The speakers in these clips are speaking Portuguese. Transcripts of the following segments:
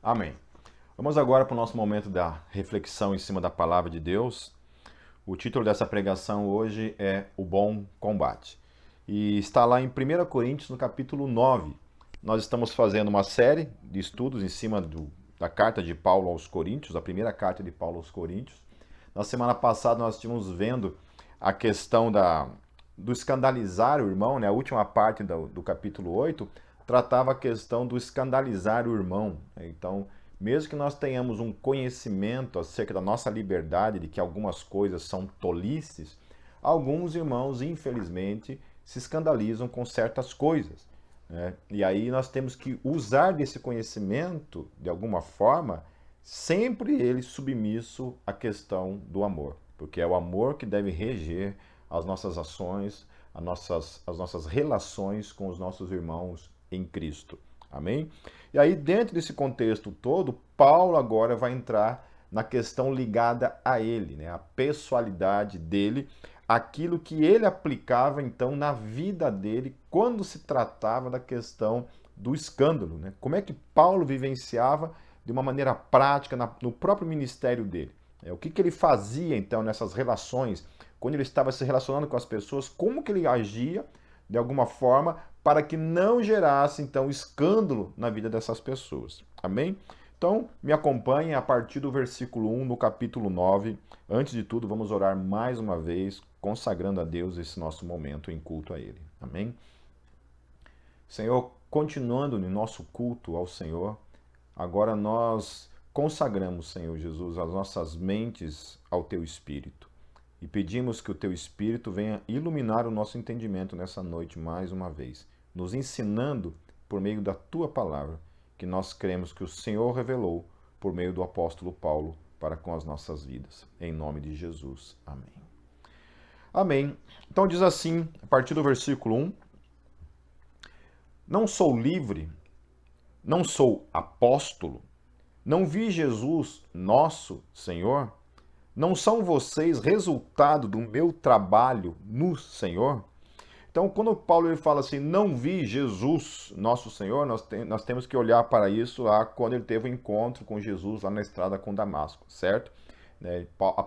Amém. Vamos agora para o nosso momento da reflexão em cima da palavra de Deus. O título dessa pregação hoje é O Bom Combate. E está lá em 1 Coríntios, no capítulo 9. Nós estamos fazendo uma série de estudos em cima da carta de Paulo aos Coríntios, a primeira carta de Paulo aos Coríntios. Na semana passada nós estávamos vendo a questão do escandalizar o irmão, né? A última parte do capítulo 8 tratava a questão do escandalizar o irmão. Então, mesmo que nós tenhamos um conhecimento acerca da nossa liberdade, de que algumas coisas são tolices, alguns irmãos, infelizmente, se escandalizam com certas coisas, né? E aí nós temos que usar desse conhecimento, de alguma forma, sempre ele submisso à questão do amor, porque é o amor que deve reger as nossas ações, as nossas relações com os nossos irmãos em Cristo. Amém? E aí, dentro desse contexto todo, Paulo agora vai entrar na questão ligada a ele, né? A pessoalidade dele, aquilo que ele aplicava então na vida dele quando se tratava da questão do escândalo, né? Como é que Paulo vivenciava de uma maneira prática no próprio ministério dele? O que ele fazia então nessas relações, quando ele estava se relacionando com as pessoas, como que ele agia de alguma forma para que não gerasse então escândalo na vida dessas pessoas. Amém? Então, me acompanhem a partir do versículo 1 no capítulo 9. Antes de tudo, vamos orar mais uma vez, consagrando a Deus esse nosso momento em culto a Ele. Amém? Senhor, continuando no nosso culto ao Senhor, agora nós consagramos, Senhor Jesus, as nossas mentes ao Teu Espírito. E pedimos que o Teu Espírito venha iluminar o nosso entendimento nessa noite mais uma vez, nos ensinando por meio da Tua palavra, que nós cremos que o Senhor revelou por meio do apóstolo Paulo para com as nossas vidas. Em nome de Jesus. Amém. Amém. Então diz assim, a partir do versículo 1, não sou livre, não sou apóstolo, não vi Jesus, nosso Senhor? Não são vocês resultado do meu trabalho no Senhor? Então, quando Paulo ele fala assim, não vi Jesus, nosso Senhor, nós temos que olhar para isso lá quando ele teve o um encontro com Jesus lá na estrada com Damasco, certo?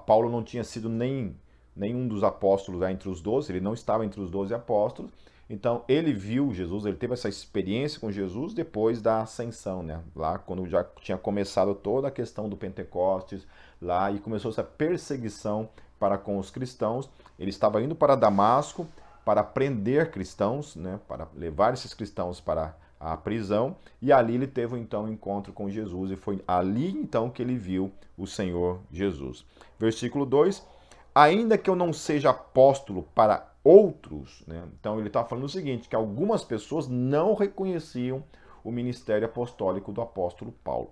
Paulo não tinha sido nenhum dos apóstolos lá entre os 12, ele não estava entre os 12 apóstolos, então ele viu Jesus, ele teve essa experiência com Jesus depois da ascensão, né? Lá quando já tinha começado toda a questão do Pentecostes, lá e começou essa perseguição para com os cristãos. Ele estava indo para Damasco para prender cristãos, né? Para levar esses cristãos para a prisão, e ali ele teve então um encontro com Jesus, e foi ali então que ele viu o Senhor Jesus. Versículo 2, ainda que eu não seja apóstolo para outros, né? Então ele está falando o seguinte, que algumas pessoas não reconheciam o ministério apostólico do apóstolo Paulo.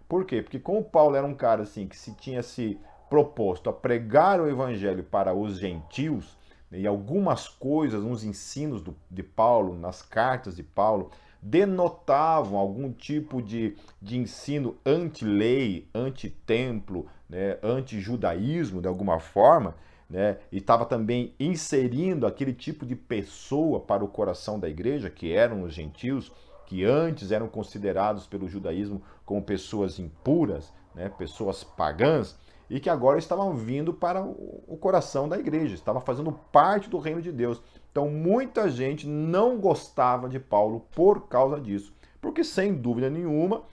Por quê? Porque como Paulo era um cara assim que se tinha se proposto a pregar o evangelho para os gentios, né, e algumas coisas, uns ensinos de Paulo, nas cartas de Paulo, denotavam algum tipo de ensino anti-lei, anti-templo, né, anti-judaísmo de alguma forma, né, e estava também inserindo aquele tipo de pessoa para o coração da igreja, que eram os gentios, que antes eram considerados pelo judaísmo como pessoas impuras, né, pessoas pagãs, e que agora estavam vindo para o coração da igreja, estavam fazendo parte do reino de Deus. Então muita gente não gostava de Paulo por causa disso, porque sem dúvida nenhuma,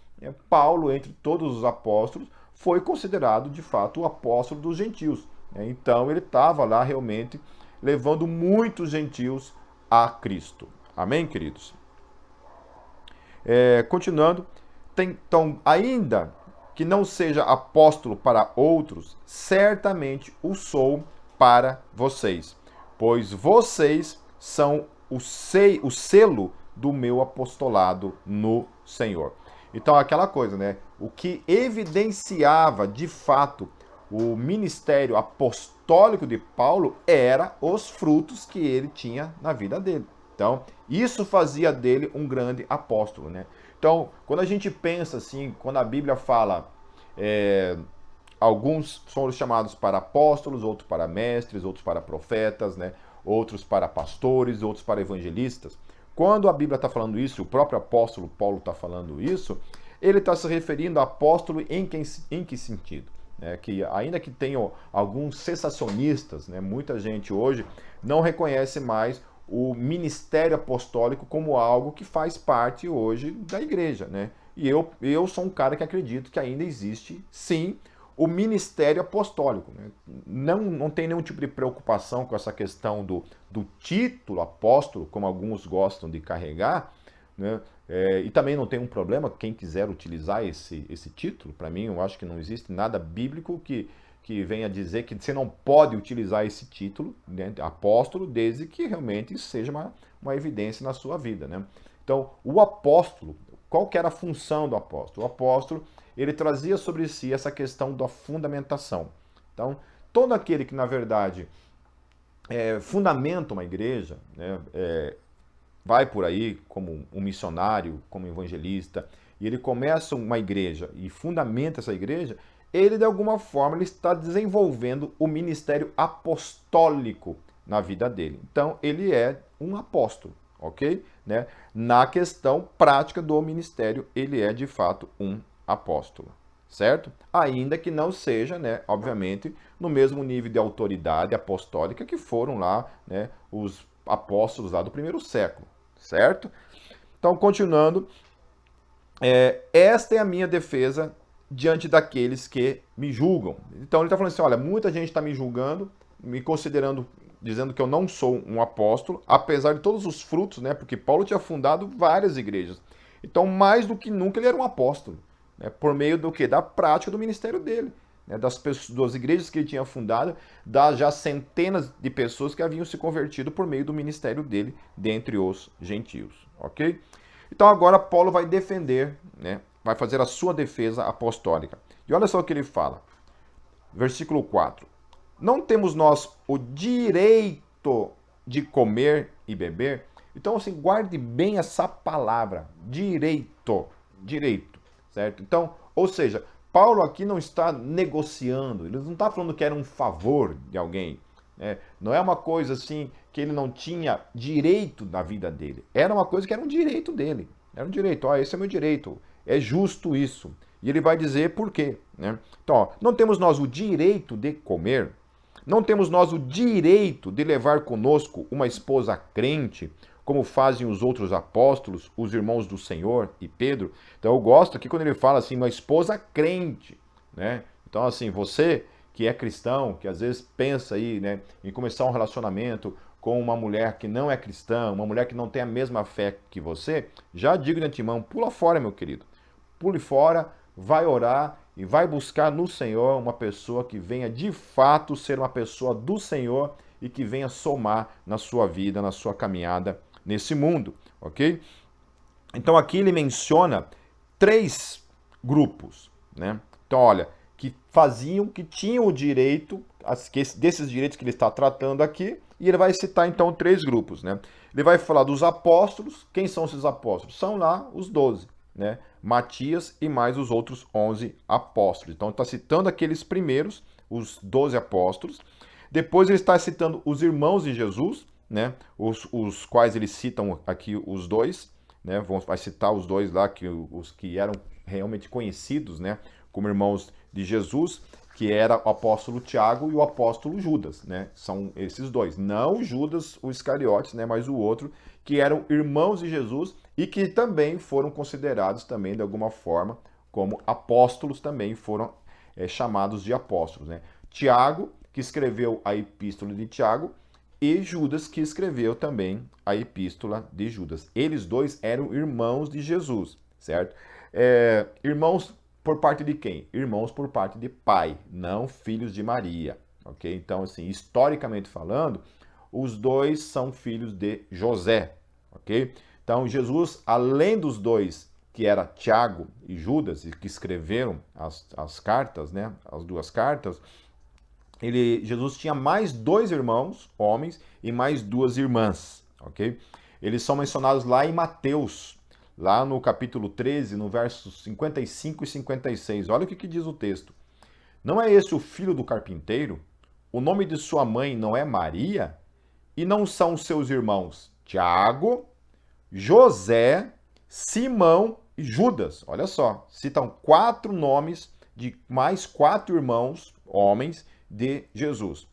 Paulo, entre todos os apóstolos, foi considerado de fato o apóstolo dos gentios. Então ele estava lá realmente levando muitos gentios a Cristo. Amém, queridos? Continuando, então, ainda que não seja apóstolo para outros, certamente o sou para vocês, pois vocês são o selo do meu apostolado no Senhor. Então, aquela coisa, né? O que evidenciava de fato o ministério apostólico de Paulo era os frutos que ele tinha na vida dele. Então, isso fazia dele um grande apóstolo, né? Então, quando a gente pensa assim, quando a Bíblia fala, alguns são chamados para apóstolos, outros para mestres, outros para profetas, né? Outros para pastores, outros para evangelistas. Quando a Bíblia está falando isso, o próprio apóstolo Paulo está falando isso, ele está se referindo a apóstolo em que sentido? Que ainda que tenham alguns sensacionistas, né, muita gente hoje não reconhece mais o ministério apostólico como algo que faz parte hoje da igreja, né? E eu sou um cara que acredito que ainda existe, sim, o ministério apostólico, né? Não tem nenhum tipo de preocupação com essa questão do título apóstolo, como alguns gostam de carregar, né? E também não tem um problema quem quiser utilizar esse título. Para mim, eu acho que não existe nada bíblico que venha dizer que você não pode utilizar esse título, né, apóstolo, desde que realmente seja uma evidência na sua vida, né? Então, o apóstolo, qual que era a função do apóstolo? O apóstolo, ele trazia sobre si essa questão da fundamentação. Então, todo aquele que, na verdade, fundamenta uma igreja, né, vai por aí como um missionário, como um evangelista, e ele começa uma igreja e fundamenta essa igreja, ele, de alguma forma, ele está desenvolvendo o ministério apostólico na vida dele. Então, ele é um apóstolo, ok? Né? Na questão prática do ministério, ele é, de fato, um apóstolo, certo? Ainda que não seja, né, obviamente, no mesmo nível de autoridade apostólica que foram lá, né, os apóstolos lá do primeiro século, certo? Então, continuando, esta é a minha defesa diante daqueles que me julgam. Então ele está falando assim, olha, muita gente está me julgando, me considerando, dizendo que eu não sou um apóstolo, apesar de todos os frutos, né? Porque Paulo tinha fundado várias igrejas. Então, mais do que nunca, ele era um apóstolo, né? Por meio do quê? Da prática do ministério dele, né? Das igrejas que ele tinha fundado, das já centenas de pessoas que haviam se convertido por meio do ministério dele, dentre os gentios, ok? Então agora Paulo vai defender, né? Vai fazer a sua defesa apostólica. E olha só o que ele fala. Versículo 4. Não temos nós o direito de comer e beber? Então, assim, guarde bem essa palavra. Direito. Direito. Certo? Então, ou seja, Paulo aqui não está negociando. Ele não está falando que era um favor de alguém. Não é uma coisa assim que ele não tinha direito na vida dele. Era uma coisa que era um direito dele. Era um direito. Ó, esse é meu direito. É justo isso. E ele vai dizer por quê, né? Então, ó, não temos nós o direito de comer, não temos nós o direito de levar conosco uma esposa crente, como fazem os outros apóstolos, os irmãos do Senhor e Pedro. Então eu gosto aqui quando ele fala assim, uma esposa crente, né? Então assim, você que é cristão, que às vezes pensa aí, né, em começar um relacionamento com uma mulher que não é cristã, uma mulher que não tem a mesma fé que você, já digo de antemão, pula fora, meu querido. Pule fora, vai orar e vai buscar no Senhor uma pessoa que venha de fato ser uma pessoa do Senhor e que venha somar na sua vida, na sua caminhada nesse mundo, ok? Então aqui ele menciona 3 grupos, né? Então olha, que tinham o direito, desses direitos que ele está tratando aqui, e ele vai citar então 3 grupos, né? Ele vai falar dos apóstolos. Quem são esses apóstolos? São lá os 12, né? Matias e mais os outros 11 apóstolos. Então está citando aqueles primeiros, os 12 apóstolos. Depois ele está citando os irmãos de Jesus, né? Os quais eles citam aqui os 2, né? Vai citar os 2 lá, os que eram realmente conhecidos, né, como irmãos de Jesus, que era o apóstolo Tiago e o apóstolo Judas, né? São esses 2. Não Judas, o Iscariotes, né, mas o outro, que eram irmãos de Jesus e que também foram considerados também de alguma forma como apóstolos, também foram chamados de apóstolos, né? Tiago, que escreveu a epístola de Tiago, e Judas, que escreveu também a epístola de Judas. Eles 2 eram irmãos de Jesus, certo? Irmãos por parte de quem? Irmãos por parte de pai, não filhos de Maria, ok? Então, assim, historicamente falando, os 2 são filhos de José, ok? Então, Jesus, além dos 2, que era Tiago e Judas, que escreveram as cartas, né? As 2 cartas, Jesus tinha mais 2 irmãos, homens, e mais 2 irmãs, ok? Eles são mencionados lá em Mateus, lá no capítulo 13, no versos 55 e 56. Olha o que diz o texto. Não é esse o filho do carpinteiro? O nome de sua mãe não é Maria? E não são seus irmãos Tiago, José, Simão e Judas. Olha só, citam 4 nomes de mais 4 irmãos, homens, de Jesus.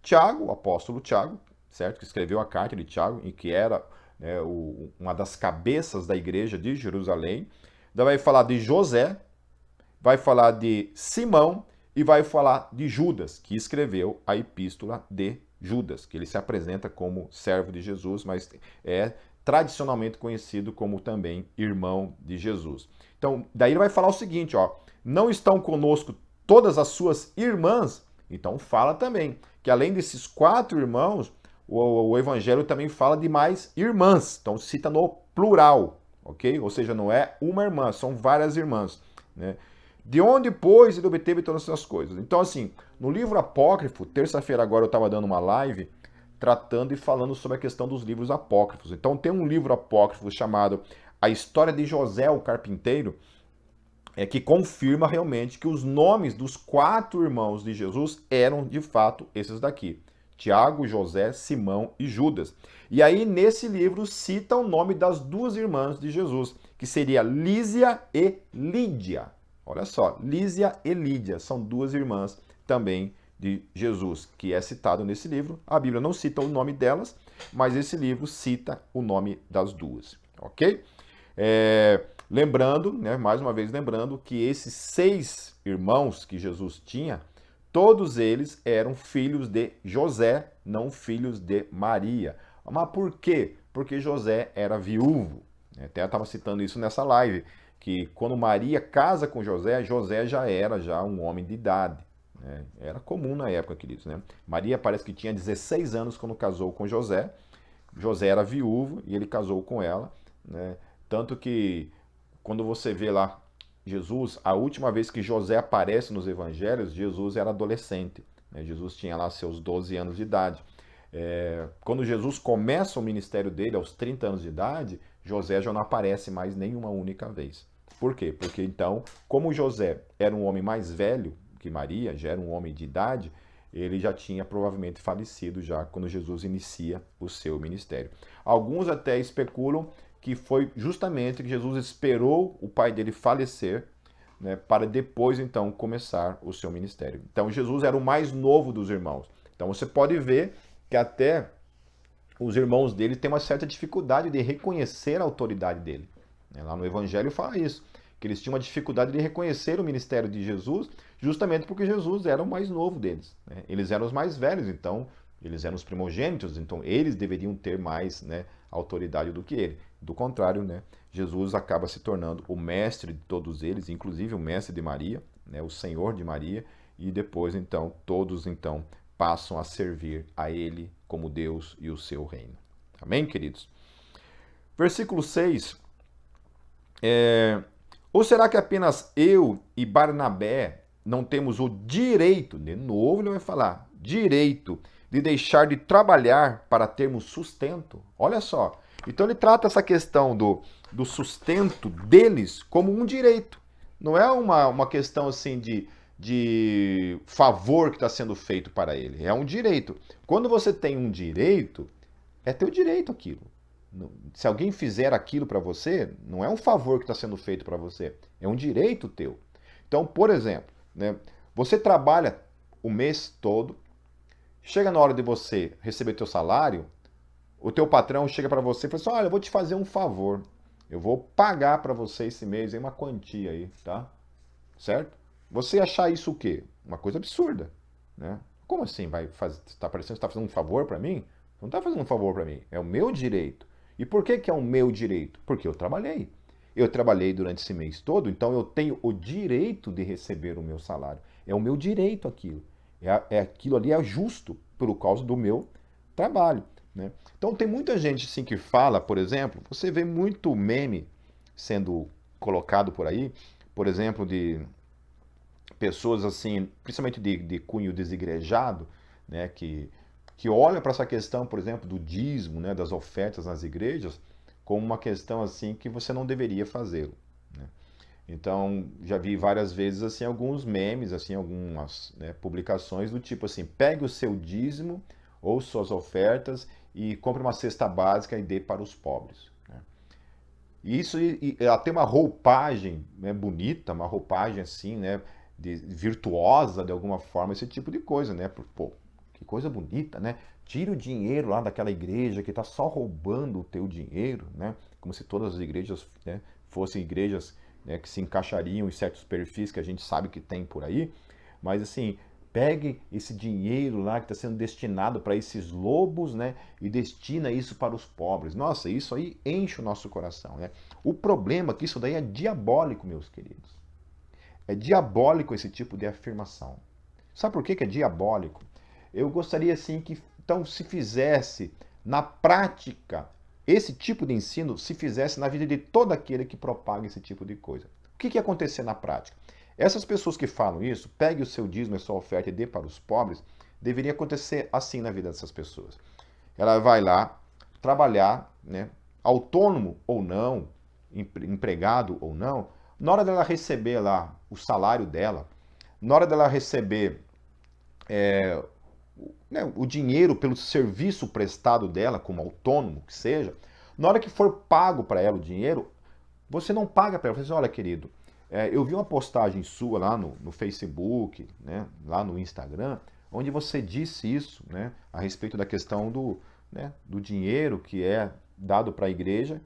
Tiago, o apóstolo Tiago, certo? Que escreveu a carta de Tiago, e que era uma das cabeças da igreja de Jerusalém. Daí vai falar de José, vai falar de Simão e vai falar de Judas, que escreveu a epístola de Judas, que ele se apresenta como servo de Jesus, mas é tradicionalmente conhecido como também irmão de Jesus. Então, daí ele vai falar o seguinte, ó, não estão conosco todas as suas irmãs? Então fala também que além desses 4 irmãos, o evangelho também fala de mais irmãs. Então cita no plural, ok? Ou seja, não é uma irmã, são várias irmãs, né? De onde, pois, ele obteve todas essas coisas? Então, assim, no livro apócrifo, terça-feira agora eu estava dando uma live tratando e falando sobre a questão dos livros apócrifos. Então tem um livro apócrifo chamado A História de José o Carpinteiro, que confirma realmente que os nomes dos 4 irmãos de Jesus eram de fato esses daqui: Tiago, José, Simão e Judas. E aí nesse livro cita o nome das 2 irmãs de Jesus, que seria Lísia e Lídia. Olha só, Lísia e Lídia são 2 irmãs também de Jesus, que é citado nesse livro. A Bíblia não cita o nome delas, mas esse livro cita o nome das 2, ok? Lembrando, né, mais uma vez lembrando, que esses 6 irmãos que Jesus tinha, todos eles eram filhos de José, não filhos de Maria. Mas por quê? Porque José era viúvo. Até eu estava citando isso nessa live, que quando Maria casa com José, José já era um homem de idade. Era comum na época, queridos. Né? Maria parece que tinha 16 anos quando casou com José. José era viúvo e ele casou com ela. Né? Tanto que quando você vê lá Jesus, a última vez que José aparece nos evangelhos, Jesus era adolescente. Né? Jesus tinha lá seus 12 anos de idade. Quando Jesus começa o ministério dele, aos 30 anos de idade, José já não aparece mais nenhuma única vez. Por quê? Porque então, como José era um homem mais velho que Maria, já era um homem de idade, ele já tinha provavelmente falecido já quando Jesus inicia o seu ministério. Alguns até especulam que foi justamente que Jesus esperou o pai dele falecer, né, para depois então começar o seu ministério. Então Jesus era o mais novo dos irmãos. Então você pode ver que até os irmãos dele têm uma certa dificuldade de reconhecer a autoridade dele. Lá no Evangelho fala isso, que eles tinham uma dificuldade de reconhecer o ministério de Jesus, justamente porque Jesus era o mais novo deles. Eles eram os mais velhos, então eles eram os primogênitos, então eles deveriam ter mais, né, autoridade do que ele. Do contrário, né, Jesus acaba se tornando o mestre de todos eles, inclusive o mestre de Maria, né, o Senhor de Maria, e depois então todos então passam a servir a ele como Deus e o seu reino. Amém, queridos? Versículo 6. Ou será que apenas eu e Barnabé não temos o direito, de novo ele vai falar, direito de deixar de trabalhar para termos sustento? Olha só. Então ele trata essa questão do sustento deles como um direito. Não é uma questão assim de favor que está sendo feito para ele. É um direito. Quando você tem um direito, é teu direito aquilo. Se alguém fizer aquilo para você, não é um favor que está sendo feito para você. É um direito teu. Então, por exemplo, né, você trabalha o mês todo, chega na hora de você receber teu salário, o teu patrão chega para você e fala assim, olha, eu vou te fazer um favor. Eu vou pagar para você esse mês aí uma quantia aí, tá? Certo? Você achar isso o quê? Uma coisa absurda, né? Como assim vai fazer? Tá parecendo que você está fazendo um favor para mim? Não está fazendo um favor para mim. É o meu direito. E por que é o meu direito? Porque eu trabalhei. Eu trabalhei durante esse mês todo, então eu tenho o direito de receber o meu salário. É o meu direito aquilo. Aquilo ali é justo por causa do meu trabalho. Né? Então tem muita gente assim que fala, por exemplo, você vê muito meme sendo colocado por aí, por exemplo, de pessoas assim, principalmente de cunho desigrejado, né, que olha para essa questão, por exemplo, do dízimo, né, das ofertas nas igrejas, como uma questão assim que você não deveria fazê-lo. Né? Então, já vi várias vezes assim alguns memes, assim algumas, né, publicações do tipo assim, pegue o seu dízimo ou suas ofertas e compre uma cesta básica e dê para os pobres. Né? E isso ela tem uma roupagem, né, bonita, uma roupagem assim, né, virtuosa de alguma forma, esse tipo de coisa, né? Pô, que coisa bonita, né? Tira o dinheiro lá daquela igreja que está só roubando o teu dinheiro, né? Como se todas as igrejas, né, fossem igrejas, né, que se encaixariam em certos perfis que a gente sabe que tem por aí. Mas assim, pegue esse dinheiro lá que está sendo destinado para esses lobos, né, e destina isso para os pobres. Nossa, isso aí enche o nosso coração, né? O problema é que isso daí é diabólico, meus queridos. É diabólico esse tipo de afirmação. Sabe por que é diabólico? Eu gostaria assim que então se fizesse na prática esse tipo de ensino, se fizesse na vida de todo aquele que propaga esse tipo de coisa. O que ia acontecer na prática? Essas pessoas que falam isso, pegue o seu dízimo e a sua oferta e dê para os pobres, deveria acontecer assim na vida dessas pessoas. Ela vai lá trabalhar, né, autônomo ou não, empregado ou não, na hora dela receber lá o salário dela, na hora dela receber né, o dinheiro pelo serviço prestado dela, como autônomo que seja, na hora que for pago para ela o dinheiro, você não paga para ela. Você diz, olha, querido, eu vi uma postagem sua lá no Facebook, né, lá no Instagram, onde você disse isso, né, a respeito da questão né, do dinheiro que é dado para a igreja.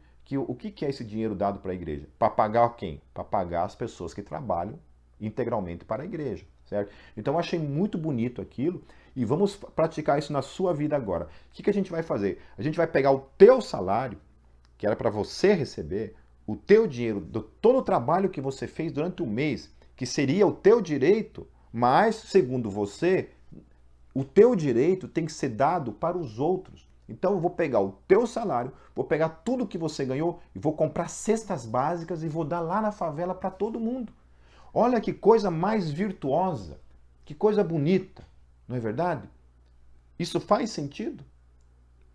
O que é esse dinheiro dado para a igreja? Para pagar quem? Para pagar as pessoas que trabalham integralmente para a igreja, certo? Então eu achei muito bonito aquilo e vamos praticar isso na sua vida agora. O que a gente vai fazer? A gente vai pegar o teu salário, que era para você receber, o teu dinheiro, todo o trabalho que você fez durante o mês, que seria o teu direito, mas, segundo você, o teu direito tem que ser dado para os outros. Então eu vou pegar o teu salário, vou pegar tudo que você ganhou e vou comprar cestas básicas e vou dar lá na favela para todo mundo. Olha que coisa mais virtuosa, que coisa bonita, não é verdade? Isso faz sentido?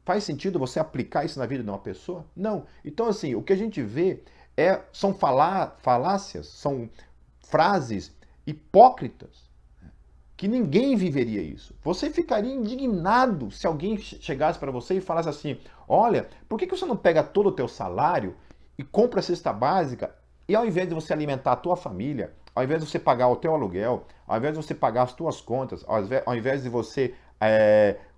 Faz sentido você aplicar isso na vida de uma pessoa? Não. Então, assim, o que a gente vê são falácias, são frases hipócritas, que ninguém viveria isso. Você ficaria indignado se alguém chegasse para você e falasse assim, olha, por que você não pega todo o teu salário e compra a cesta básica e ao invés de você alimentar a tua família, ao invés de você pagar o teu aluguel, ao invés de você pagar as tuas contas, ao invés de você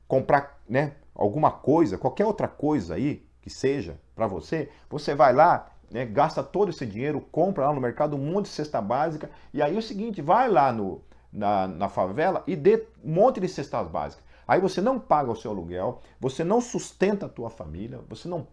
comprar, né, alguma coisa, qualquer outra coisa aí que seja para você, você vai lá, né, gasta todo esse dinheiro, compra lá no mercado um monte de cesta básica e aí é o seguinte, vai lá na favela e dê um monte de cestas básicas. Aí você não paga o seu aluguel, você não sustenta a tua família, você não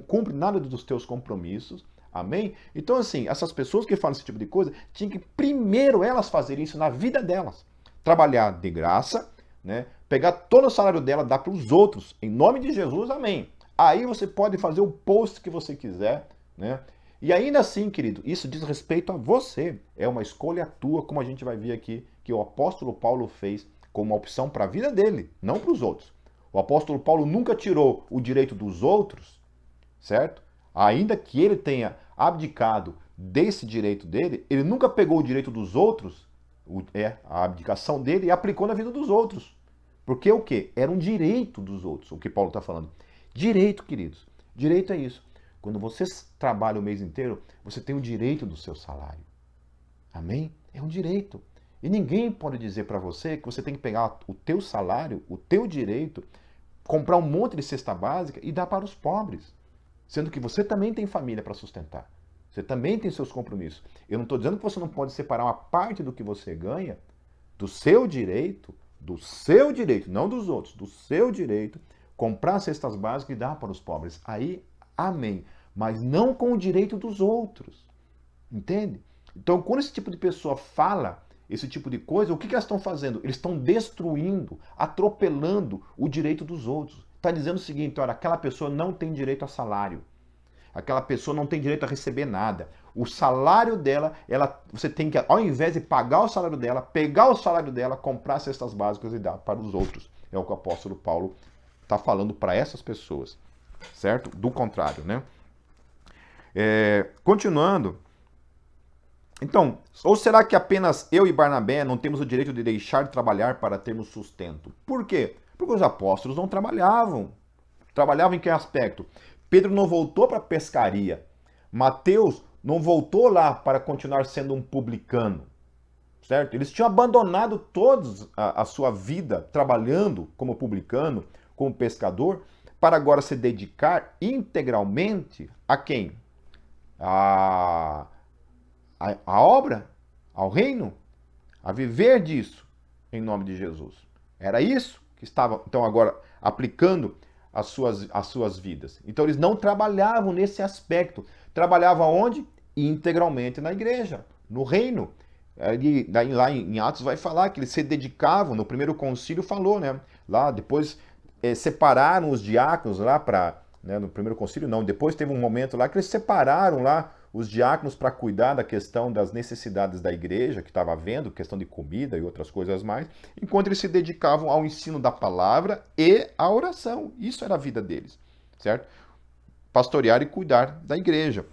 cumpre nada dos teus compromissos, amém? Então assim, essas pessoas que falam esse tipo de coisa, tinham que primeiro elas fazerem isso na vida delas. Trabalhar de graça, né? Pegar todo o salário dela, dar para os outros, em nome de Jesus, amém. Aí você pode fazer o post que você quiser, né? E ainda assim, querido, isso diz respeito a você. É uma escolha tua, como a gente vai ver aqui, que o apóstolo Paulo fez como uma opção para a vida dele, não para os outros. O apóstolo Paulo nunca tirou o direito dos outros, certo? Ainda que ele tenha abdicado desse direito dele, ele nunca pegou o direito dos outros, a abdicação dele, e aplicou na vida dos outros. Porque o quê? Era um direito dos outros, o que Paulo está falando. Direito, queridos. Direito é isso. Quando você trabalha o mês inteiro, você tem o direito do seu salário. Amém? É um direito. E ninguém pode dizer para você que você tem que pegar o teu salário, o teu direito, comprar um monte de cesta básica e dar para os pobres. Sendo que você também tem família para sustentar. Você também tem seus compromissos. Eu não estou dizendo que você não pode separar uma parte do que você ganha, do seu direito, não dos outros, do seu direito, comprar cestas básicas e dar para os pobres. Aí, amém. Mas não com o direito dos outros. Entende? Então, quando esse tipo de pessoa fala esse tipo de coisa, o que elas estão fazendo? Eles estão destruindo, atropelando o direito dos outros. Está dizendo o seguinte, olha, aquela pessoa não tem direito a salário. Aquela pessoa não tem direito a receber nada. O salário dela, você tem que, ao invés de pagar o salário dela, pegar o salário dela, comprar cestas básicas e dar para os outros. É o que o apóstolo Paulo está falando para essas pessoas. Certo? Do contrário, né? Continuando. Então, ou será que apenas eu e Barnabé não temos o direito de deixar de trabalhar para termos sustento? Por quê? Porque os apóstolos não trabalhavam. Trabalhavam em que aspecto? Pedro não voltou para a pescaria, Mateus não voltou lá para continuar sendo um publicano, certo? Eles tinham abandonado todos a sua vida trabalhando como publicano, como pescador, para agora se dedicar integralmente a quem? A, a obra, ao reino, a viver disso, em nome de Jesus. Era isso que estava, então, agora aplicando as suas vidas. Então, eles não trabalhavam nesse aspecto. Trabalhavam onde? Integralmente na igreja, no reino. Daí, lá em Atos vai falar que eles se dedicavam, no primeiro concílio falou, né? Lá depois separaram os diáconos lá para, né, no primeiro concílio não, depois teve um momento lá que eles separaram lá os diáconos para cuidar da questão das necessidades da igreja, que estava havendo, questão de comida e outras coisas mais, enquanto eles se dedicavam ao ensino da palavra e à oração. Isso era a vida deles, certo? Pastorear e cuidar da igreja.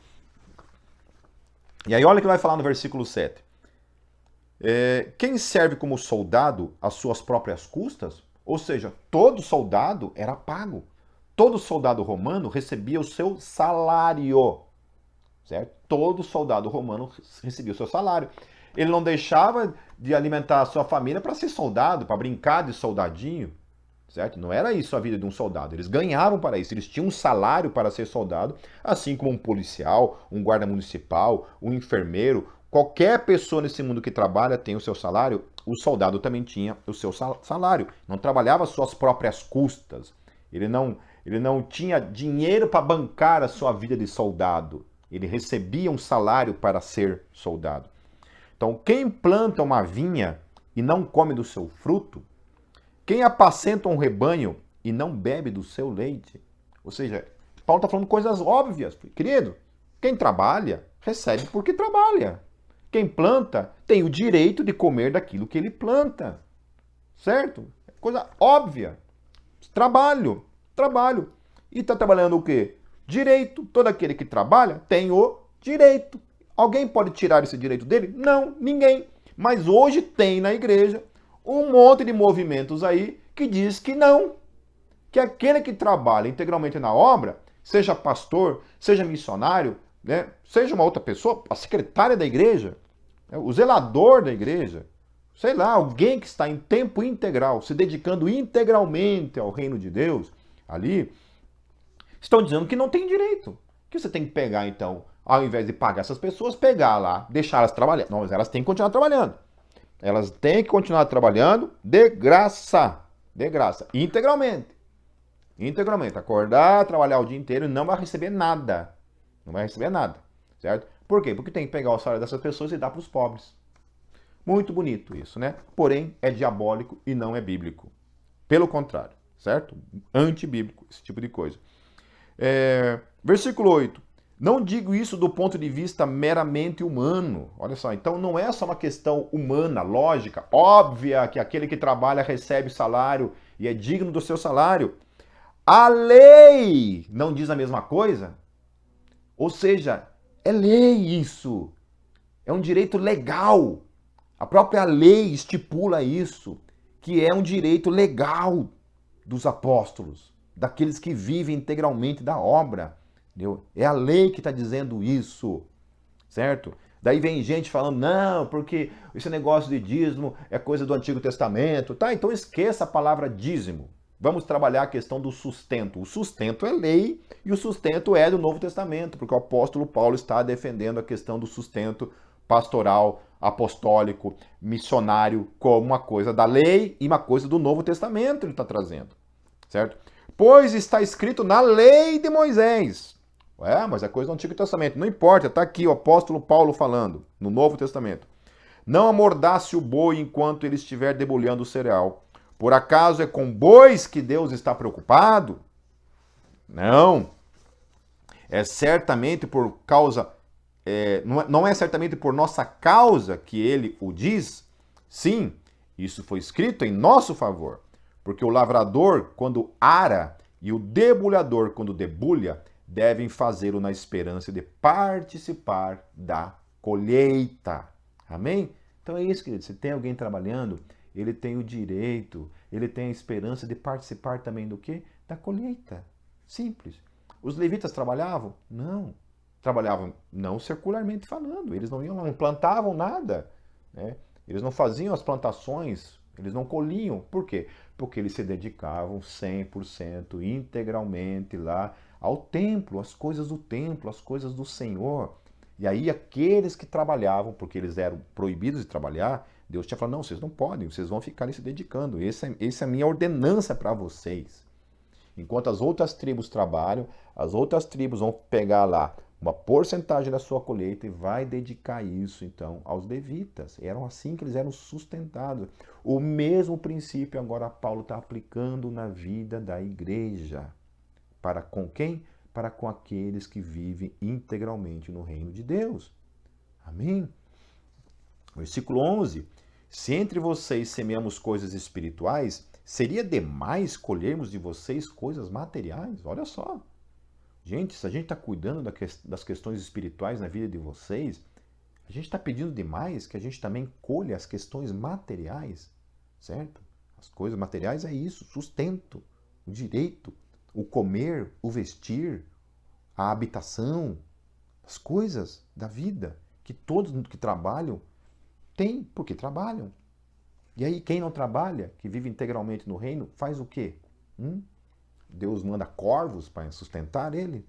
E aí olha o que vai falar no versículo 7. Quem serve como soldado às suas próprias custas, ou seja, todo soldado era pago. Todo soldado romano recebia o seu salário, certo? Todo soldado romano recebia o seu salário. Ele não deixava de alimentar a sua família para ser soldado, para brincar de soldadinho, certo? Não era isso a vida de um soldado. Eles ganhavam para isso. Eles tinham um salário para ser soldado, assim como um policial, um guarda municipal, um enfermeiro. Qualquer pessoa nesse mundo que trabalha tem o seu salário. O soldado também tinha o seu salário. Não trabalhava às suas próprias custas. Ele não tinha dinheiro para bancar a sua vida de soldado. Ele recebia um salário para ser soldado. Então, quem planta uma vinha e não come do seu fruto, quem apacenta um rebanho e não bebe do seu leite. Ou seja, Paulo está falando coisas óbvias. Querido, quem trabalha, recebe porque trabalha. Quem planta tem o direito de comer daquilo que ele planta. Certo? Coisa óbvia. Trabalho. E está trabalhando o quê? Direito. Todo aquele que trabalha tem o direito. Alguém pode tirar esse direito dele? Não, ninguém. Mas hoje tem na igreja um monte de movimentos aí que diz que não. Que aquele que trabalha integralmente na obra, seja pastor, seja missionário, né, seja uma outra pessoa, a secretária da igreja, o zelador da igreja, sei lá, alguém que está em tempo integral, se dedicando integralmente ao reino de Deus, ali, estão dizendo que não tem direito. Que você tem que pegar, então, ao invés de pagar essas pessoas, pegar lá, deixar elas trabalhar. Não, mas elas têm que continuar trabalhando. Elas têm que continuar trabalhando de graça. De graça. Integralmente. Integralmente. Acordar, trabalhar o dia inteiro e não vai receber nada. Não vai receber nada. Certo? Por quê? Porque tem que pegar o salário dessas pessoas e dar para os pobres. Muito bonito isso, né? Porém, é diabólico e não é bíblico. Pelo contrário. Certo? Antibíblico, esse tipo de coisa. Versículo 8. Não digo isso do ponto de vista meramente humano. Olha só, então não é só uma questão humana, lógica, óbvia, que aquele que trabalha recebe salário e é digno do seu salário. A lei não diz a mesma coisa? Ou seja, é lei isso. É um direito legal. A própria lei estipula isso, que é um direito legal dos apóstolos, daqueles que vivem integralmente da obra. Entendeu? É a lei que está dizendo isso, certo? Daí vem gente falando, não, porque esse negócio de dízimo é coisa do Antigo Testamento. Tá, então esqueça a palavra dízimo. Vamos trabalhar a questão do sustento. O sustento é lei e o sustento é do Novo Testamento, porque o apóstolo Paulo está defendendo a questão do sustento pastoral, apostólico, missionário, como uma coisa da lei e uma coisa do Novo Testamento ele está trazendo, certo? Pois está escrito na lei de Moisés. Mas é coisa do Antigo Testamento. Não importa, está aqui o apóstolo Paulo falando, no Novo Testamento. Não amordace o boi enquanto ele estiver debulhando o cereal. Por acaso é com bois que Deus está preocupado? Não. É certamente por causa... não é certamente por nossa causa que ele o diz? Sim, isso foi escrito em nosso favor. Porque o lavrador, quando ara, e o debulhador, quando debulha, devem fazê-lo na esperança de participar da colheita. Amém? Então é isso, querido. Se tem alguém trabalhando, ele tem o direito, ele tem a esperança de participar também do quê? Da colheita. Simples. Os levitas trabalhavam? Não. trabalhavam não secularmente falando, eles não plantavam nada, né? Eles não faziam as plantações, eles não colhiam. Por quê? Porque eles se dedicavam 100%, integralmente lá ao templo, às coisas do templo, às coisas do Senhor. E aí aqueles que trabalhavam, porque eles eram proibidos de trabalhar, Deus tinha falado, não, vocês não podem, vocês vão ficar se dedicando. Essa é a minha ordenança para vocês. Enquanto as outras tribos trabalham, as outras tribos vão pegar lá uma porcentagem da sua colheita e vai dedicar isso, então, aos levitas. Eram assim que eles eram sustentados. O mesmo princípio agora Paulo está aplicando na vida da igreja. Para com quem? Para com aqueles que vivem integralmente no reino de Deus. Amém? Versículo 11. Se entre vocês semeamos coisas espirituais, seria demais colhermos de vocês coisas materiais? Olha só. Gente, se a gente está cuidando das questões espirituais na vida de vocês, a gente está pedindo demais que a gente também colha as questões materiais, certo? As coisas materiais é isso, sustento, o direito, o comer, o vestir, a habitação, as coisas da vida que todos que trabalham têm porque trabalham. E aí quem não trabalha, que vive integralmente no reino, faz o quê? Deus manda corvos para sustentar ele.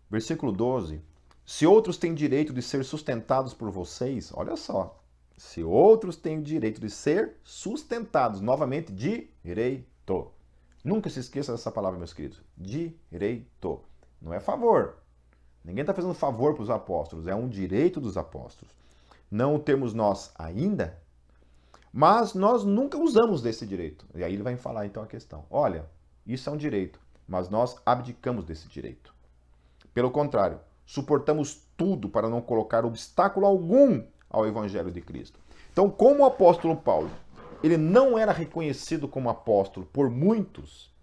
Versículo 12. Se outros têm direito de ser sustentados por vocês, olha só. Se outros têm direito de ser sustentados, novamente, direito. Nunca se esqueça dessa palavra, meus queridos. Direito. Não é favor. Ninguém está fazendo favor para os apóstolos. É um direito dos apóstolos. Não o temos nós ainda, mas nós nunca usamos desse direito. E aí ele vai falar então a questão. Olha, isso é um direito, mas nós abdicamos desse direito. Pelo contrário, suportamos tudo para não colocar obstáculo algum ao Evangelho de Cristo. Então, como o apóstolo Paulo, ele não era reconhecido como apóstolo por muitos,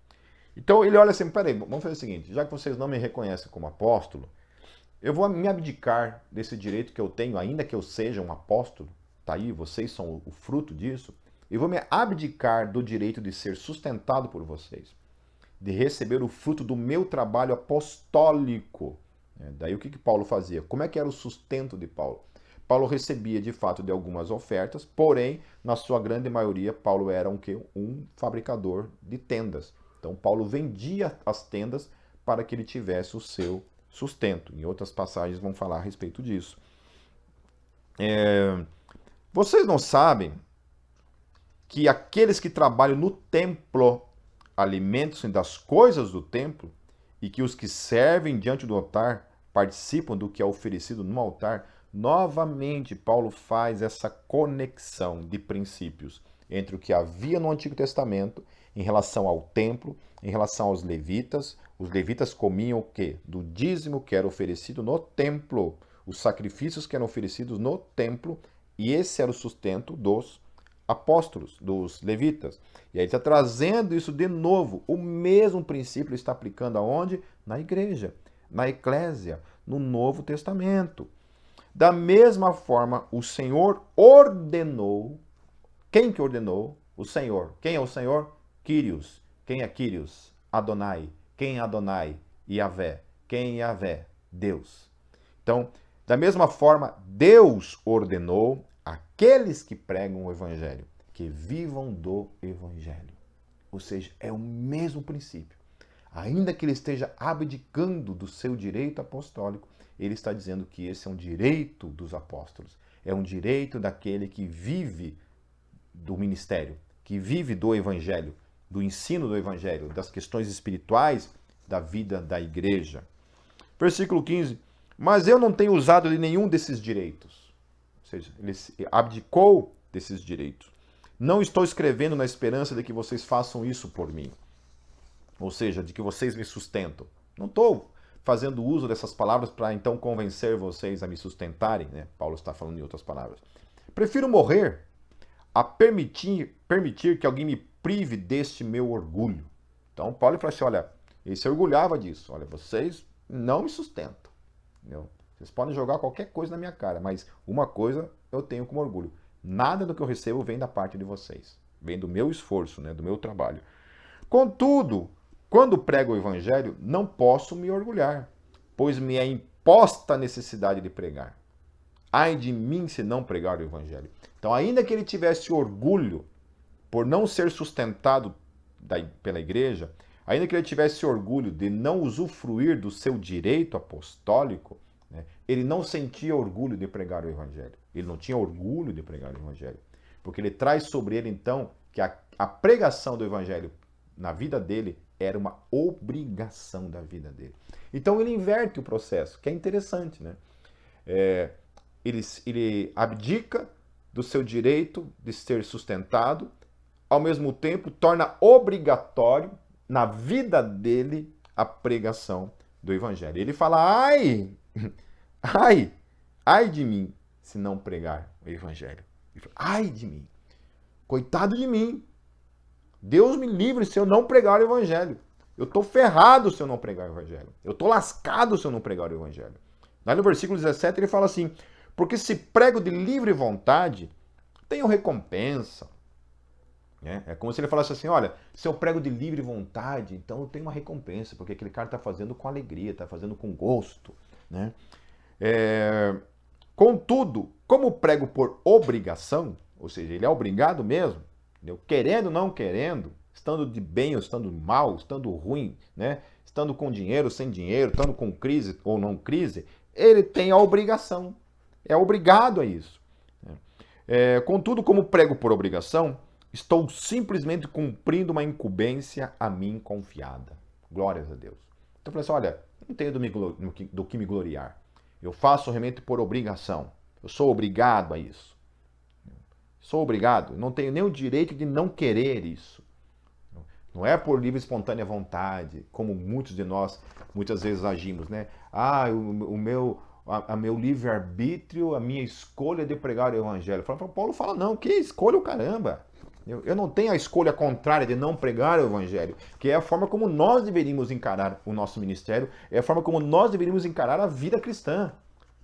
então ele olha assim, peraí, vamos fazer o seguinte, já que vocês não me reconhecem como apóstolo, eu vou me abdicar desse direito que eu tenho, ainda que eu seja um apóstolo, tá aí, vocês são o fruto disso, eu vou me abdicar do direito de ser sustentado por vocês, de receber o fruto do meu trabalho apostólico. Daí o que Paulo fazia? Como é que era o sustento de Paulo? Paulo recebia de fato de algumas ofertas, porém, na sua grande maioria, Paulo era um fabricador de tendas. Então Paulo vendia as tendas para que ele tivesse o seu sustento. Em outras passagens vão falar a respeito disso. Vocês não sabem que aqueles que trabalham no templo alimentam-se das coisas do templo e que os que servem diante do altar participam do que é oferecido no altar? Novamente, Paulo faz essa conexão de princípios entre o que havia no Antigo Testamento em relação ao templo, em relação aos levitas. Os levitas comiam o quê? Do dízimo que era oferecido no templo, os sacrifícios que eram oferecidos no templo, e esse era o sustento dos apóstolos, dos levitas. E aí ele está trazendo isso de novo. O mesmo princípio ele está aplicando aonde? Na igreja, na eclésia, no Novo Testamento. Da mesma forma, o Senhor ordenou. Quem que ordenou? O Senhor. Quem é o Senhor? Kyrios. Quem é Kyrios? Adonai. Quem é Adonai? Yahvé. Quem é Yahvé? Deus. Então, da mesma forma, Deus ordenou aqueles que pregam o Evangelho, que vivam do Evangelho. Ou seja, é o mesmo princípio. Ainda que ele esteja abdicando do seu direito apostólico, ele está dizendo que esse é um direito dos apóstolos. É um direito daquele que vive do ministério, que vive do Evangelho, do ensino do Evangelho, das questões espirituais da vida da igreja. Versículo 15. Mas eu não tenho usado de nenhum desses direitos. Ou seja, ele abdicou desses direitos. Não estou escrevendo na esperança de que vocês façam isso por mim. Ou seja, de que vocês me sustentam. Não estou fazendo uso dessas palavras para então convencer vocês a me sustentarem, né? Paulo está falando em outras palavras. Prefiro morrer a permitir que alguém me prive deste meu orgulho. Então Paulo fala assim, olha, ele se orgulhava disso. Olha, vocês não me sustentam. Entendeu? Vocês podem jogar qualquer coisa na minha cara, mas uma coisa eu tenho como orgulho. Nada do que eu recebo vem da parte de vocês. Vem do meu esforço, né? Do meu trabalho. Contudo, Quando prego o evangelho, não posso me orgulhar, pois me é imposta a necessidade de pregar. Ai de mim se não pregar o evangelho. Então, ainda que ele tivesse orgulho por não ser sustentado pela igreja, ainda que ele tivesse orgulho de não usufruir do seu direito apostólico, né, ele não sentia orgulho de pregar o evangelho. Ele não tinha orgulho de pregar o evangelho. Porque ele traz sobre ele, então, que a pregação do evangelho na vida dele era uma obrigação da vida dele. Então ele inverte o processo, que é interessante, né? Ele abdica do seu direito de ser sustentado, ao mesmo tempo torna obrigatório na vida dele a pregação do evangelho. Ele fala, ai de mim se não pregar o evangelho. Ele fala, ai de mim, coitado de mim, Deus me livre se eu não pregar o evangelho. Eu estou ferrado se eu não pregar o evangelho. Eu estou lascado se eu não pregar o evangelho. Lá no versículo 17 ele fala assim, porque se prego de livre vontade, tenho recompensa. É como se ele falasse assim, olha, se eu prego de livre vontade, então eu tenho uma recompensa, porque aquele cara está fazendo com alegria, está fazendo com gosto. Né? Contudo, como prego por obrigação, ou seja, ele é obrigado mesmo, entendeu? Querendo ou não querendo, estando de bem ou estando mal, estando ruim, né? Estando com dinheiro, sem dinheiro, estando com crise ou não crise, ele tem a obrigação, é obrigado a isso. Contudo, como prego por obrigação, estou simplesmente cumprindo uma incumbência a mim confiada. Glórias a Deus. Então eu falei assim, olha, não tenho do que me gloriar. Eu faço realmente por obrigação. Eu sou obrigado a isso. Sou obrigado. Não tenho nem o direito de não querer isso. Não é por livre e espontânea vontade, como muitos de nós muitas vezes agimos, né? O meu livre-arbítrio, a minha escolha de pregar o evangelho. Paulo fala, não, que escolha o caramba. Eu não tenho a escolha contrária de não pregar o evangelho, que é a forma como nós deveríamos encarar o nosso ministério, é a forma como nós deveríamos encarar a vida cristã,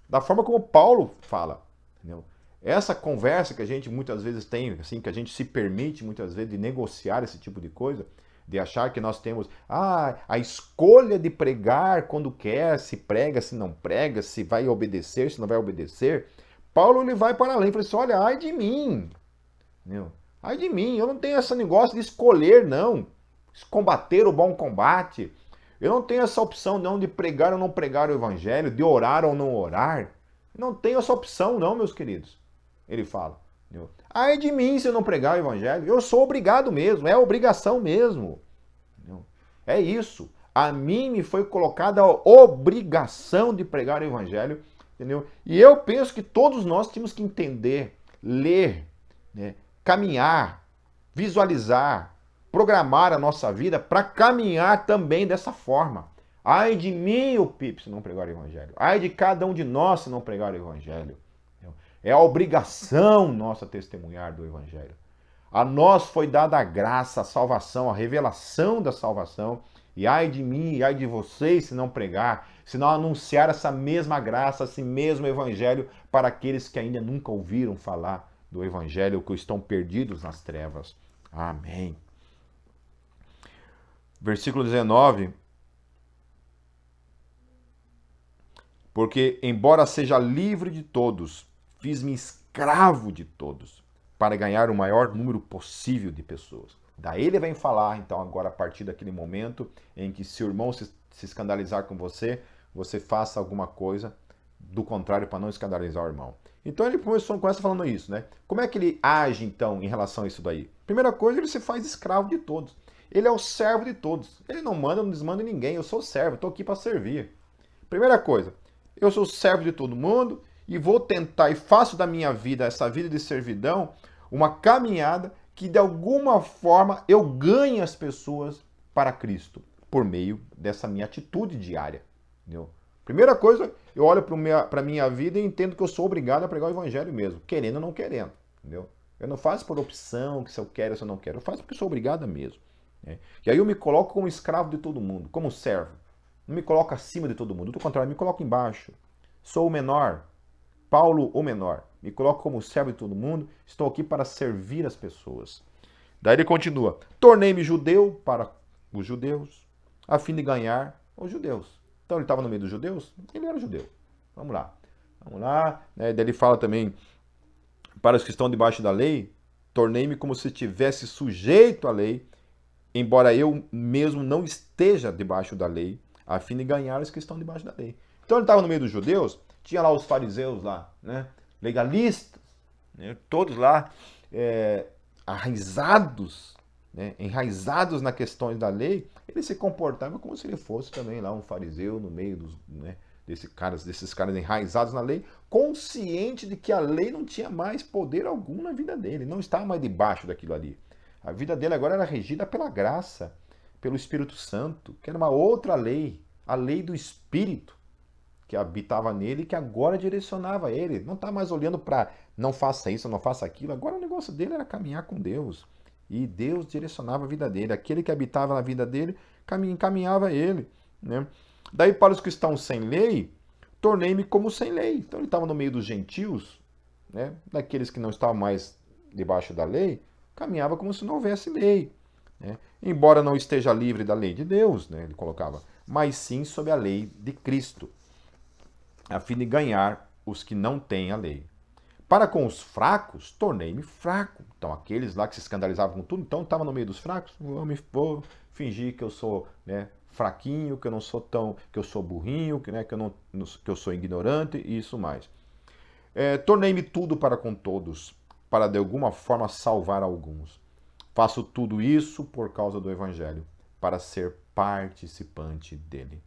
da forma como Paulo fala. Entendeu? Essa conversa que a gente muitas vezes tem, assim, que a gente se permite muitas vezes de negociar esse tipo de coisa, de achar que nós temos a escolha de pregar quando quer, se prega, se não prega, se vai obedecer, se não vai obedecer. Paulo ele vai para além, ele fala assim, olha, ai de mim, entendeu? Ai de mim, eu não tenho esse negócio de escolher, não. Combater o bom combate. Eu não tenho essa opção, não, de pregar ou não pregar o evangelho, de orar ou não orar. Não tenho essa opção, não, meus queridos. Ele fala. Entendeu? Ai de mim se eu não pregar o evangelho. Eu sou obrigado mesmo, é obrigação mesmo. Entendeu? É isso. A mim me foi colocada a obrigação de pregar o evangelho. Entendeu? E eu penso que todos nós temos que entender, ler, né? Caminhar, visualizar, programar a nossa vida para caminhar também dessa forma. Ai de mim, o Pipe, se não pregar o evangelho. Ai de cada um de nós se não pregar o evangelho. É a obrigação nossa testemunhar do evangelho. A nós foi dada a graça, a salvação, a revelação da salvação. E ai de mim, e ai de vocês se não pregar, se não anunciar essa mesma graça, esse mesmo evangelho para aqueles que ainda nunca ouviram falar do evangelho, que estão perdidos nas trevas. Amém. Versículo 19. Porque, embora seja livre de todos, fiz-me escravo de todos, para ganhar o maior número possível de pessoas. Daí ele vem falar, então, agora a partir daquele momento em que se o irmão se escandalizar com você, você faça alguma coisa do contrário para não escandalizar o irmão. Então ele começa falando isso, né? Como é que ele age, então, em relação a isso daí? Primeira coisa, ele se faz escravo de todos. Ele é o servo de todos. Ele não manda, não desmanda ninguém. Eu sou servo, estou aqui para servir. Primeira coisa, eu sou servo de todo mundo e vou tentar e faço da minha vida, essa vida de servidão, uma caminhada que de alguma forma eu ganhe as pessoas para Cristo, por meio dessa minha atitude diária. Entendeu? Primeira coisa, eu olho para a minha vida e entendo que eu sou obrigado a pregar o evangelho mesmo, querendo ou não querendo. Entendeu? Eu não faço por opção, que se eu quero ou se eu não quero, eu faço porque sou obrigado mesmo. Né? E aí eu me coloco como escravo de todo mundo, como servo. Não me coloco acima de todo mundo, do contrário, me coloco embaixo. Sou o menor, Paulo o menor. Me coloco como servo de todo mundo, estou aqui para servir as pessoas. Daí ele continua, tornei-me judeu para os judeus, a fim de ganhar os judeus. Então ele estava no meio dos judeus? Ele era judeu. Vamos lá. Vamos lá. Daí ele fala também, para os que estão debaixo da lei, tornei-me como se estivesse sujeito à lei, embora eu mesmo não esteja debaixo da lei, a fim de ganhar os que estão debaixo da lei. Então ele estava no meio dos judeus, tinha lá os fariseus lá, né? Legalistas, né? Todos lá arraizados, né? Enraizados na questão da lei. Ele se comportava como se ele fosse também lá um fariseu no meio dos, né, desses caras enraizados na lei, consciente de que a lei não tinha mais poder algum na vida dele, não estava mais debaixo daquilo ali. A vida dele agora era regida pela graça, pelo Espírito Santo, que era uma outra lei, a lei do Espírito, que habitava nele e que agora direcionava ele. Não está mais olhando para não faça isso, não faça aquilo. Agora o negócio dele era caminhar com Deus. E Deus direcionava a vida dele. Aquele que habitava na vida dele, encaminhava ele. Né? Daí para os que estão sem lei, tornei-me como sem lei. Então ele estava no meio dos gentios, né? Daqueles que não estavam mais debaixo da lei, caminhava como se não houvesse lei. Né? Embora não esteja livre da lei de Deus, né? Ele colocava, mas sim sob a lei de Cristo, a fim de ganhar os que não têm a lei. Para com os fracos, tornei-me fraco. Então, aqueles lá que se escandalizavam com tudo, então estava no meio dos fracos, vou fingir que eu sou, né, fraquinho, que eu não sou tão, que eu sou burrinho, que, né, que eu sou ignorante e isso mais. Tornei-me tudo para com todos, para de alguma forma salvar alguns. Faço tudo isso por causa do Evangelho, para ser participante dele.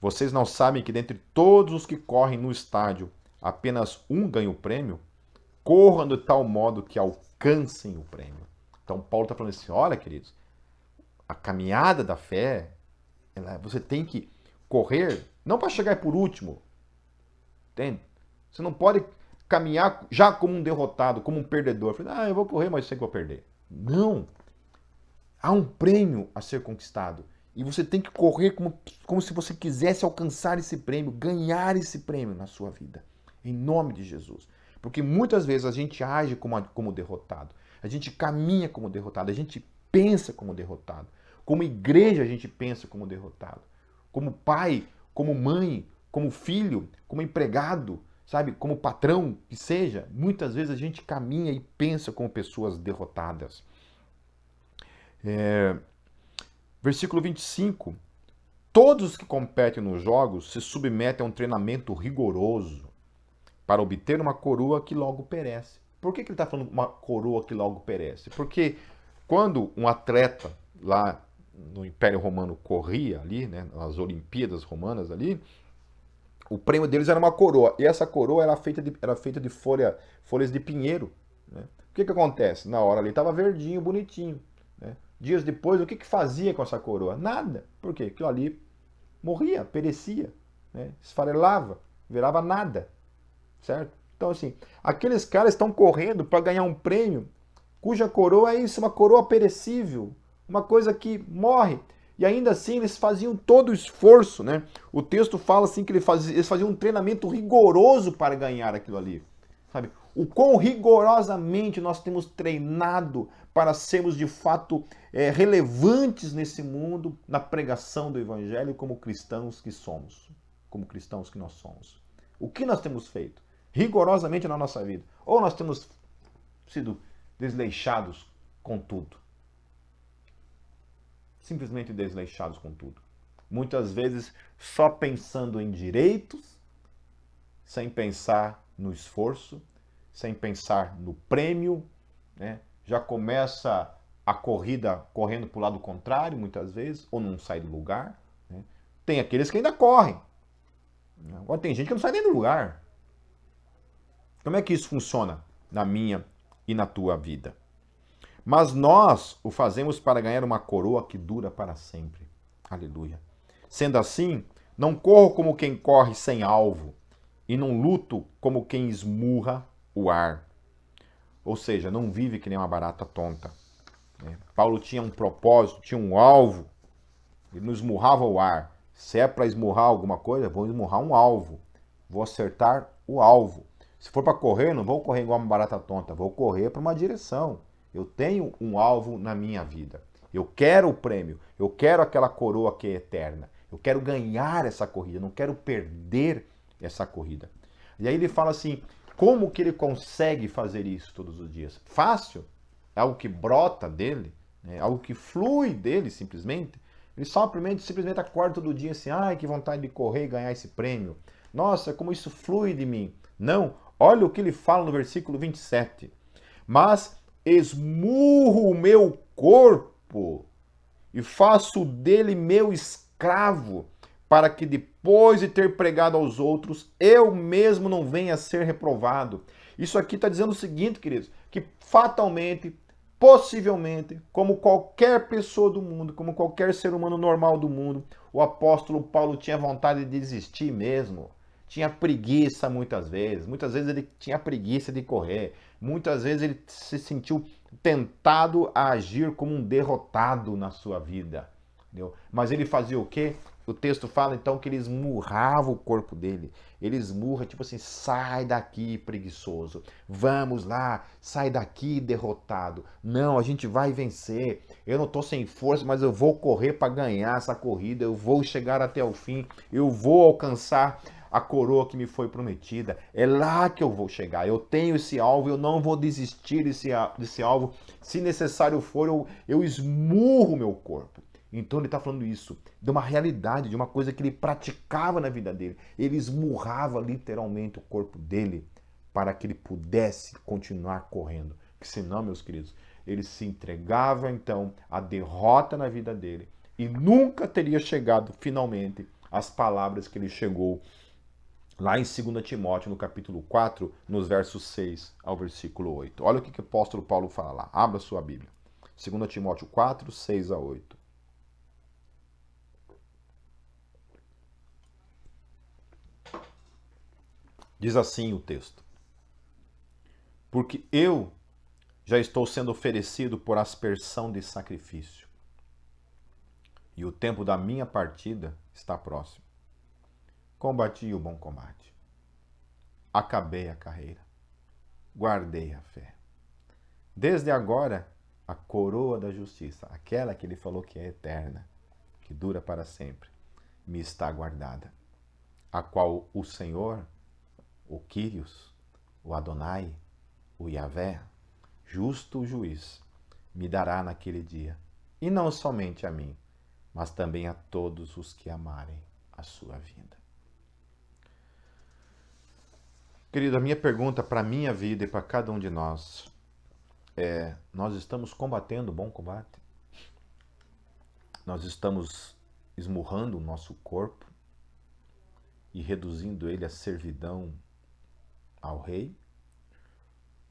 Vocês não sabem que dentre todos os que correm no estádio, apenas um ganha o prêmio? Corram de tal modo que alcancem o prêmio. Então Paulo está falando assim, olha queridos, a caminhada da fé, você tem que correr, não para chegar por último, entende? Você não pode caminhar já como um derrotado, como um perdedor. Eu vou correr, mas sei que vou perder. Não. Há um prêmio a ser conquistado. E você tem que correr como se você quisesse alcançar esse prêmio, ganhar esse prêmio na sua vida. Em nome de Jesus. Porque muitas vezes a gente age como derrotado. A gente caminha como derrotado. A gente pensa como derrotado. Como igreja a gente pensa como derrotado. Como pai, como mãe, como filho, como empregado, sabe? Como patrão que seja. Muitas vezes a gente caminha e pensa como pessoas derrotadas. Versículo 25. Todos os que competem nos jogos se submetem a um treinamento rigoroso para obter uma coroa que logo perece. Por que ele está falando uma coroa que logo perece? Porque quando um atleta lá no Império Romano corria ali, né, nas Olimpíadas Romanas ali, o prêmio deles era uma coroa. E essa coroa era feita de folhas de pinheiro. Né? O que acontece? Na hora ali estava verdinho, bonitinho. Né? Dias depois, o que fazia com essa coroa? Nada. Por quê? Aquilo ali morria, perecia, né? Esfarelava, virava nada. Certo? Então, assim, aqueles caras estão correndo para ganhar um prêmio cuja coroa é isso, uma coroa perecível, uma coisa que morre. E ainda assim eles faziam todo o esforço, né? O texto fala assim que eles faziam um treinamento rigoroso para ganhar aquilo ali. Sabe? O quão rigorosamente nós temos treinado para sermos de fato relevantes nesse mundo, na pregação do Evangelho, como cristãos que somos. Como cristãos que nós somos. O que nós temos feito? Rigorosamente na nossa vida. Ou nós temos sido desleixados com tudo. Simplesmente desleixados com tudo. Muitas vezes só pensando em direitos, sem pensar no esforço, sem pensar no prêmio, né? Já começa a corrida correndo para o lado contrário, muitas vezes, ou não sai do lugar. Né? Tem aqueles que ainda correm. Agora tem gente que não sai nem do lugar. Como é que isso funciona na minha e na tua vida? Mas nós o fazemos para ganhar uma coroa que dura para sempre. Aleluia. Sendo assim, não corro como quem corre sem alvo, e não luto como quem esmurra o ar. Ou seja, não vive que nem uma barata tonta. Paulo tinha um propósito, tinha um alvo, ele não esmurrava o ar. Se é para esmurrar alguma coisa, vou esmurrar um alvo. Vou acertar o alvo. Se for para correr, não vou correr igual uma barata tonta, vou correr para uma direção. Eu tenho um alvo na minha vida. Eu quero o prêmio, eu quero aquela coroa que é eterna. Eu quero ganhar essa corrida, não quero perder essa corrida. E aí ele fala assim, como que ele consegue fazer isso todos os dias? Fácil? É algo que brota dele? É algo que flui dele simplesmente? Ele simplesmente acorda todo dia assim, ai, que vontade de correr e ganhar esse prêmio. Nossa, como isso flui de mim. Não, olha o que ele fala no versículo 27. Mas esmurro o meu corpo e faço dele meu escravo, para que depois de ter pregado aos outros, eu mesmo não venha a ser reprovado. Isso aqui está dizendo o seguinte, queridos, que fatalmente, possivelmente, como qualquer pessoa do mundo, como qualquer ser humano normal do mundo, o apóstolo Paulo tinha vontade de desistir mesmo. Tinha preguiça muitas vezes ele tinha preguiça de correr, muitas vezes ele se sentiu tentado a agir como um derrotado na sua vida. Entendeu? Mas ele fazia o quê? O texto fala então que ele esmurrava o corpo dele. Ele esmurra, tipo assim, sai daqui, preguiçoso. Vamos lá, sai daqui, derrotado. Não, a gente vai vencer. Eu não estou sem força, mas eu vou correr para ganhar essa corrida. Eu vou chegar até o fim. Eu vou alcançar a coroa que me foi prometida. É lá que eu vou chegar. Eu tenho esse alvo, eu não vou desistir desse alvo. Se necessário for, eu esmurro meu corpo. Então ele está falando isso, de uma realidade, de uma coisa que ele praticava na vida dele. Ele esmurrava literalmente o corpo dele para que ele pudesse continuar correndo. Porque senão, meus queridos, ele se entregava então à derrota na vida dele e nunca teria chegado finalmente às palavras que ele chegou lá em 2 Timóteo, no capítulo 4, nos versos 6 ao versículo 8. Olha o que o apóstolo Paulo fala lá. Abra sua Bíblia. 2 Timóteo 4, 6 a 8. Diz assim o texto: porque eu já estou sendo oferecido por aspersão de sacrifício, e o tempo da minha partida está próximo. Combati o bom combate, acabei a carreira, guardei a fé. Desde agora, a coroa da justiça, aquela que ele falou que é eterna, que dura para sempre, me está guardada, a qual o Senhor, o Quírios, o Adonai, o Yahvé, justo juiz, me dará naquele dia, e não somente a mim, mas também a todos os que amarem a sua vinda. Querido, a minha pergunta para a minha vida e para cada um de nós é: nós estamos combatendo o bom combate? Nós estamos esmurrando o nosso corpo e reduzindo ele à servidão ao rei?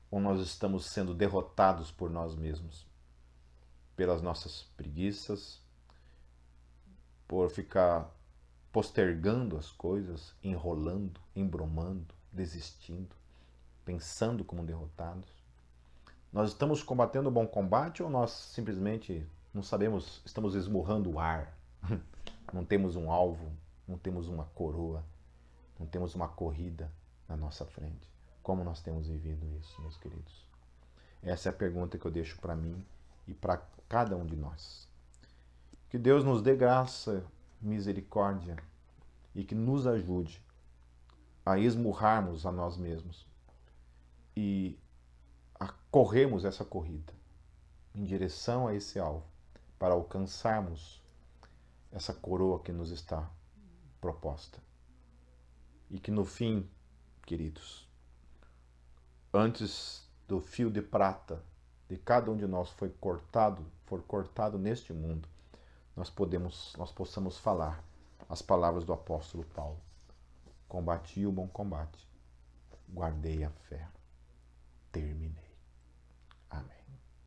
Ou nós estamos sendo derrotados por nós mesmos, pelas nossas preguiças, por ficar postergando as coisas, enrolando, embromando, desistindo, pensando como derrotados? Nós estamos combatendo o bom combate ou nós simplesmente não sabemos, estamos esmurrando o ar? Não temos um alvo, não temos uma coroa, não temos uma corrida na nossa frente. Como nós temos vivido isso, meus queridos? Essa é a pergunta que eu deixo para mim e para cada um de nós. Que Deus nos dê graça, misericórdia e que nos ajude a esmurrarmos a nós mesmos e a corrermos essa corrida em direção a esse alvo para alcançarmos essa coroa que nos está proposta. E que no fim, queridos, antes do fio de prata de cada um de nós for cortado neste mundo, nós possamos falar as palavras do apóstolo Paulo: combati o bom combate, guardei a fé, terminei. Amém.